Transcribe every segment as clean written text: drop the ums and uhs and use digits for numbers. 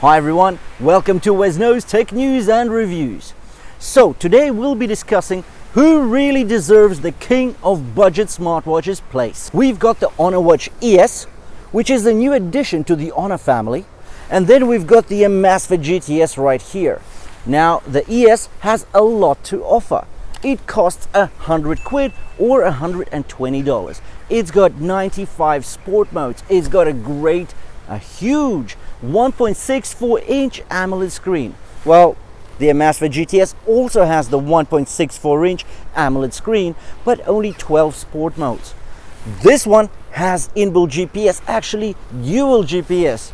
Hi everyone, welcome to Wesno's Tech News and Reviews. So today we'll be discussing who really deserves the king of budget smartwatches place. We've got the Honor Watch ES, which is the new addition to the Honor family, and then we've got the Amazfit GTS right here. Now the ES has a lot to offer. It costs £100 or $120. It's got 95 sport modes. It's got a huge 1.64-inch AMOLED screen. Well, the Amazfit GTS also has the 1.64-inch AMOLED screen, but only 12 sport modes. This one has inbuilt GPS, actually dual GPS,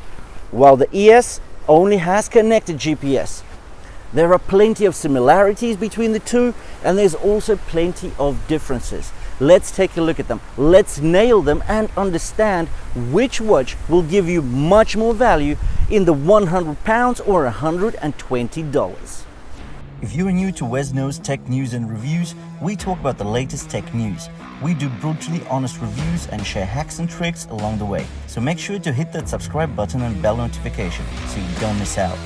while the ES only has connected GPS. There are plenty of similarities between the two, and there's also plenty of differences. Let's take a look at them. Let's nail them and understand which watch will give you much more value in the £100 or $120. If you are new to Wesno's Tech News and Reviews, we talk about the latest tech news. We do brutally honest reviews and share hacks and tricks along the way. So make sure to hit that subscribe button and bell notification so you don't miss out.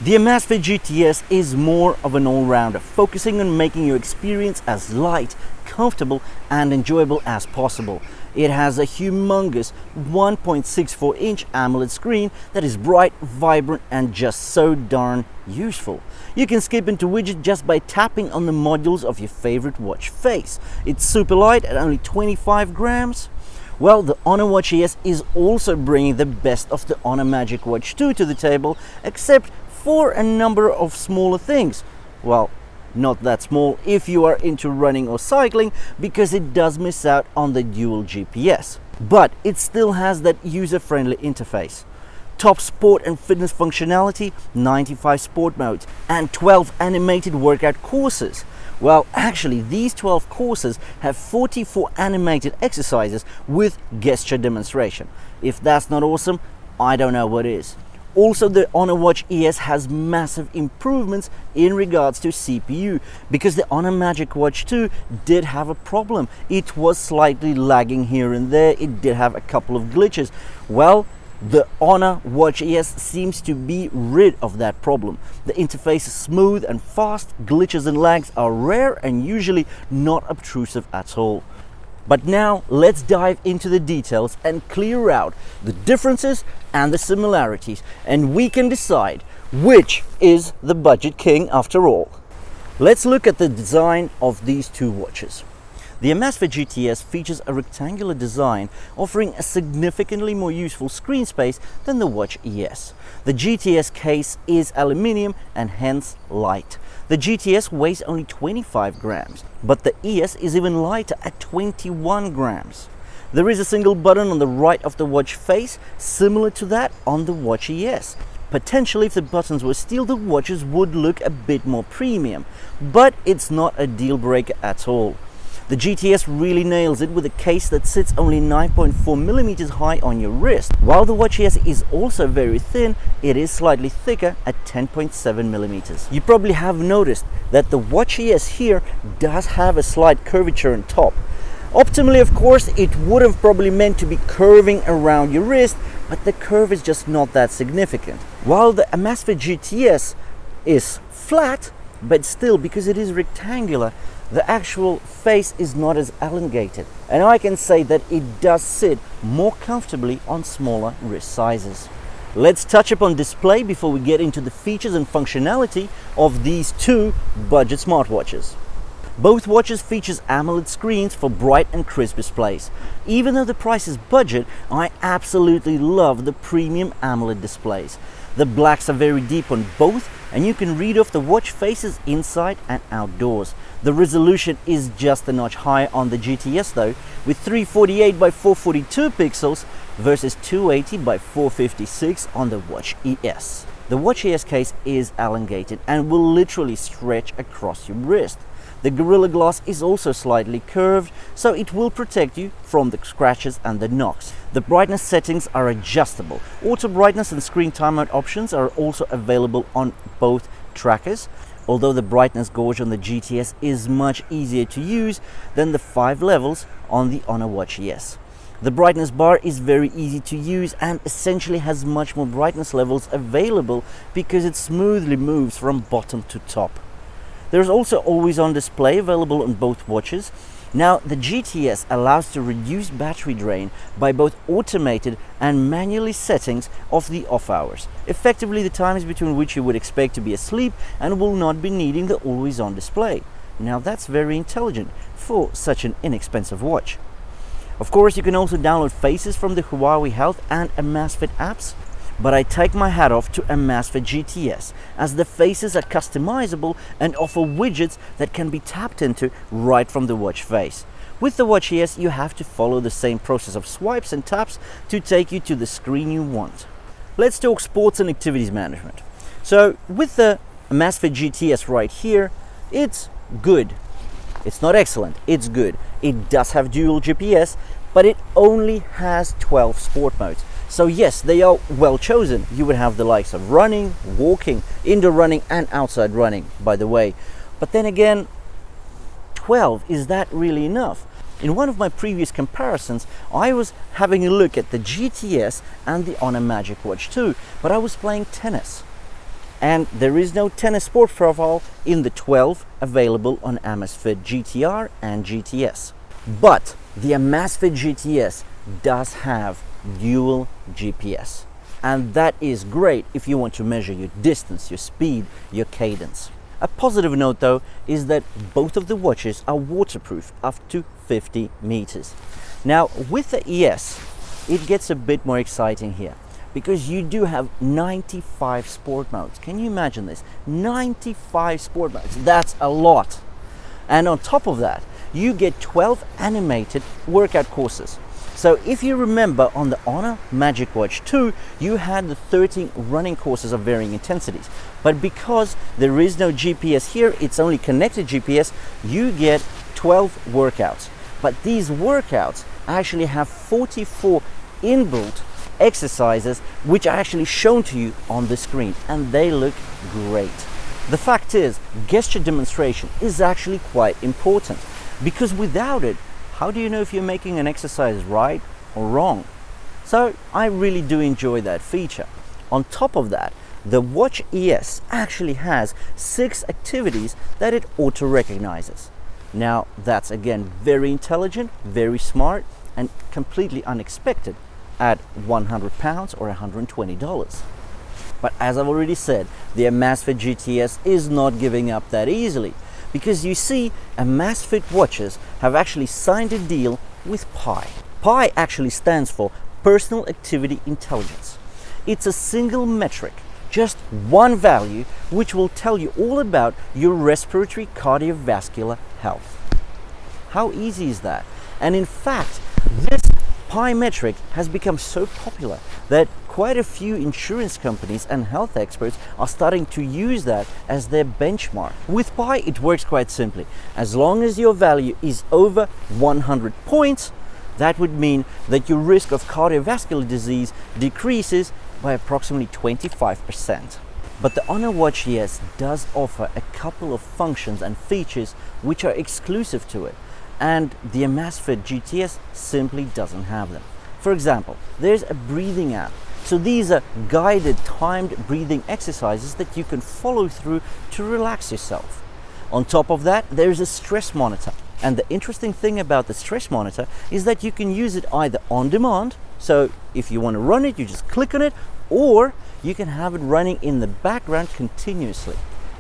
The Amazfit GTS is more of an all-rounder, focusing on making your experience as light, comfortable and enjoyable as possible. It has a humongous 1.64-inch AMOLED screen that is bright, vibrant and just so darn useful. You can skip into widgets just by tapping on the modules of your favorite watch face. It's super light at only 25 grams. Well, the Honor Watch ES is also bringing the best of the Honor Magic Watch 2 to the table, except for a number of smaller things. Well, not that small if you are into running or cycling, because it does miss out on the dual GPS. But it still has that user-friendly interface. Top sport and fitness functionality, 95 sport modes, and 12 animated workout courses. Well, actually, these 12 courses have 44 animated exercises with gesture demonstration. If that's not awesome, I don't know what is. Also, the Honor Watch ES has massive improvements in regards to CPU, because the Honor Magic Watch 2 did have a problem. It was slightly lagging here and there. It did have a couple of glitches. Well, the Honor Watch ES seems to be rid of that problem. The interface is smooth and fast. Glitches and lags are rare and usually not obtrusive at all. But now let's dive into the details and clear out the differences and the similarities, and we can decide which is the budget king after all. Let's look at the design of these two watches. The Amazfit GTS features a rectangular design, offering a significantly more useful screen space than the Watch ES. The GTS case is aluminium and hence light. The GTS weighs only 25 grams, but the ES is even lighter at 21 grams. There is a single button on the right of the watch face, similar to that on the Watch ES. Potentially, if the buttons were steel, the watches would look a bit more premium, but it's not a deal breaker at all. The GTS really nails it with a case that sits only 9.4mm high on your wrist. While the Watch ES is also very thin, it is slightly thicker at 10.7mm. You probably have noticed that the Watch ES here does have a slight curvature on top. Optimally, of course, it would have probably meant to be curving around your wrist, but the curve is just not that significant. While the Amazfit GTS is flat, but still, because it is rectangular, the actual face is not as elongated, and I can say that it does sit more comfortably on smaller wrist sizes. Let's touch upon display before we get into the features and functionality of these two budget smartwatches. Both watches feature AMOLED screens for bright and crisp displays. Even though the price is budget, I absolutely love the premium AMOLED displays. The blacks are very deep on both, and you can read off the watch faces inside and outdoors. The resolution is just a notch higher on the GTS though, with 348 by 442 pixels versus 280 by 456 on the Watch ES. The Watch ES case is elongated and will literally stretch across your wrist. The Gorilla Glass is also slightly curved, so it will protect you from the scratches and the knocks. The brightness settings are adjustable. Auto brightness and screen timeout options are also available on both trackers, although the brightness gauge on the GTS is much easier to use than the 5 levels on the Honor Watch ES. The brightness bar is very easy to use and essentially has much more brightness levels available because it smoothly moves from bottom to top. There's also always on display available on both watches. Now, the GTS allows to reduce battery drain by both automated and manually settings of the off hours, effectively the times between which you would expect to be asleep and will not be needing the always on display. Now, that's very intelligent for such an inexpensive watch. Of course, you can also download faces from the Huawei Health and Amazfit apps, but I take my hat off to Amazfit GTS as the faces are customizable and offer widgets that can be tapped into right from the watch face. With the Watch ES, you have to follow the same process of swipes and taps to take you to the screen you want. Let's talk sports and activities management. So with the Amazfit GTS right here, it's good. It's not excellent, it's good. It does have dual GPS, but it only has 12 sport modes. So yes, they are well chosen. You would have the likes of running, walking, indoor running and outside running, by the way. But then again, 12, is that really enough? In one of my previous comparisons, I was having a look at the GTS and the Honor Magic Watch 2, but I was playing tennis. And there is no tennis sport profile in the 12 available on Amazfit GTR and GTS. But the Amazfit GTS does have dual GPS. And that is great if you want to measure your distance, your speed, your cadence. A positive note though is that both of the watches are waterproof up to 50 meters. Now with the ES, it gets a bit more exciting here, because you do have 95 sport modes. Can you imagine this? 95 sport modes, that's a lot. And on top of that, you get 12 animated workout courses. So if you remember on the Honor Magic Watch 2, you had the 13 running courses of varying intensities. But because there is no GPS here, it's only connected GPS, you get 12 workouts. But these workouts actually have 44 inbuilt exercises which are actually shown to you on the screen, and they look great. The fact is, gesture demonstration is actually quite important, because without it, how do you know if you're making an exercise right or wrong? So I really do enjoy that feature. On top of that, the Watch ES actually has 6 activities that it auto-recognizes. Now that's again very intelligent, very smart, and completely unexpected at £100 or $120. But as I've already said, the Amazfit GTS is not giving up that easily, because you see, Amazfit watches have actually signed a deal with Pi. Pi actually stands for Personal Activity Intelligence. It's a single metric, just one value, which will tell you all about your respiratory cardiovascular health. How easy is that? And in fact, this Pi metric has become so popular that quite a few insurance companies and health experts are starting to use that as their benchmark. With Pi, it works quite simply. As long as your value is over 100 points, that would mean that your risk of cardiovascular disease decreases by approximately 25%. But the Honor Watch ES does offer a couple of functions and features which are exclusive to it, and the Amazfit GTS simply doesn't have them. For example, there's a breathing app. So these are guided, timed breathing exercises that you can follow through to relax yourself. On top of that, there's a stress monitor. And the interesting thing about the stress monitor is that you can use it either on demand, so if you want to run it, you just click on it, or you can have it running in the background continuously.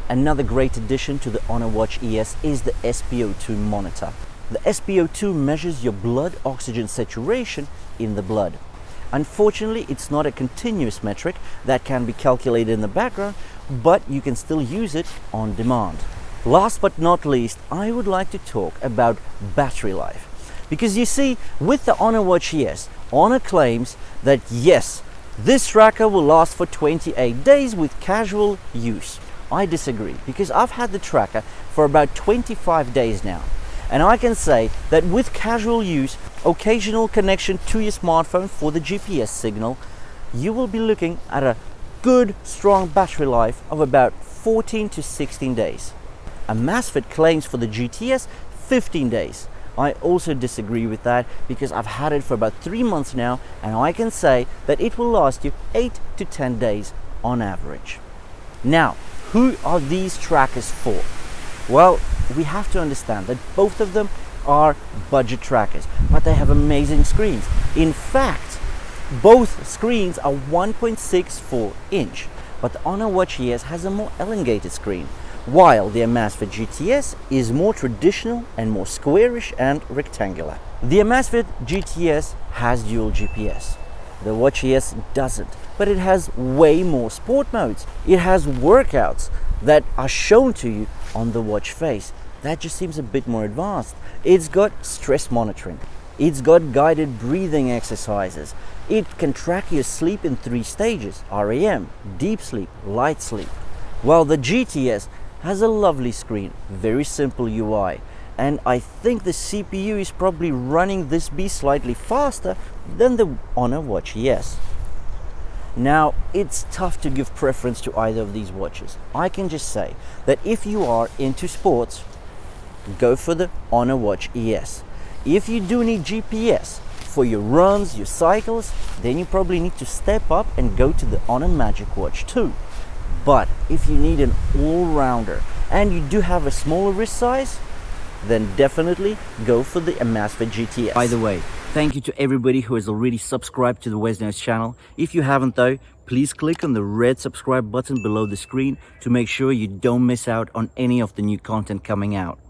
Another great addition to the Honor Watch ES is the SpO2 monitor. The SpO2 measures your blood oxygen saturation in the blood. Unfortunately, it's not a continuous metric that can be calculated in the background, but you can still use it on demand. Last but not least, I would like to talk about battery life. Because you see, with the Honor Watch ES, Honor claims that yes, this tracker will last for 28 days with casual use. I disagree, because I've had the tracker for about 25 days now. And I can say that with casual use, occasional connection to your smartphone for the GPS signal, you will be looking at a good, strong battery life of about 14 to 16 days. Amazfit claims for the GTS 15 days, I also disagree with that because I've had it for about 3 months now, and I can say that it will last you 8 to 10 days on average. Now, who are these trackers for? Well, we have to understand that both of them are budget trackers, but they have amazing screens. In fact, both screens are 1.64 inch, but the Honor Watch ES has a more elongated screen, while the Amazfit GTS is more traditional and more squarish and rectangular. The Amazfit GTS has dual GPS. The Watch ES doesn't, but it has way more sport modes. It has workouts that are shown to you on the watch face. That just seems a bit more advanced. It's got stress monitoring. It's got guided breathing exercises. It can track your sleep in 3 stages: REM, deep sleep, light sleep. While the GTS has a lovely screen, very simple UI, and I think the CPU is probably running this beast slightly faster than the Honor Watch ES. Now, it's tough to give preference to either of these watches. I can just say that if you are into sports, go for the Honor Watch ES. If you do need GPS for your runs, your cycles, then you probably need to step up and go to the Honor Magic Watch 2. But if you need an all-rounder and you do have a smaller wrist size, then definitely go for the Amazfit GTS. By the way, thank you to everybody who has already subscribed to the Wesnows channel. If you haven't though, please click on the red subscribe button below the screen to make sure you don't miss out on any of the new content coming out.